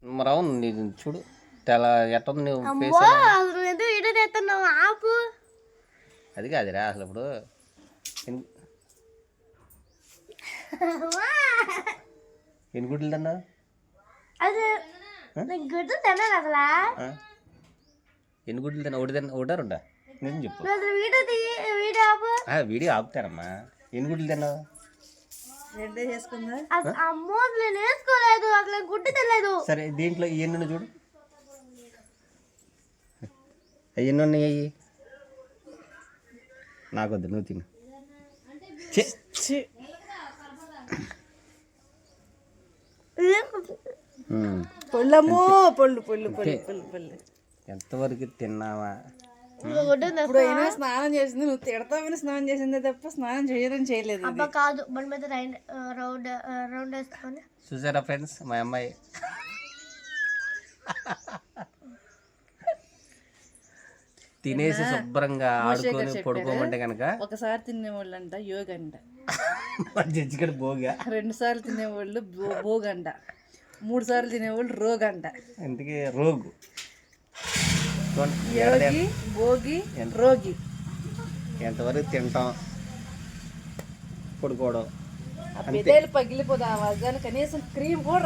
అవును నీది చూడు చాలా ఎట్టుంది నువ్వు ఫేస్ వీడియో తెస్తున్నావు ఆపు. అది కాదురా అసలు ఇప్పుడు ఎన్ని గుడ్లు తిన్నా అది గుడ్డు తిన్నాను అసలు. ఎన్ని గుడ్లు తిన్నా ఒకటా రెండా నిజం చెప్పు. వీడియో ఆపు. వీడియో ఆపుతారమ్మా. ఎన్ని గుడ్లు తిన్నావు? అమ్మో నేను వేసుకోలేదు అసలు గుడ్డు తినలేదు. సరే దీంట్లో ఎన్ని చూడు ఎన్ని ఉన్నాయి అయ్యి నాకొద్దు నువ్వు తిను. పొల్లమ్మో పొల్లు పొల్లు పొల్లు పొల్లు పొల్లు ఎంతవరకు తిన్నావా? ఇప్పుడు అయినా స్నానం చేసింది, నువ్వు తిడతావని స్నానం చేసిందే తప్ప స్నానం చేయడం చేయలేదు. అబ్బా కాదు బండి మీద రౌండ్ వేసుకొని చూసారా ఫ్రెండ్స్ మా అమ్మాయి తినేసి శుభ్రంగా ఆడుకొని పడుకోమంటే కనుక ఒకసారి తినేవాళ్ళంట యోగంట, జడ్జిగడ భోగా, 2 సార్లు తినేవాళ్ళు భోగంట, 3 సార్లు తినేవాళ్ళు రోగంట. ఇంతకీ రోగు యోగి భోగి రోగి. ఎంతవరకు తింటాం పడుకోవడం పెదేలు పగిలిపోదా కనీసం క్రీమ్ కూడా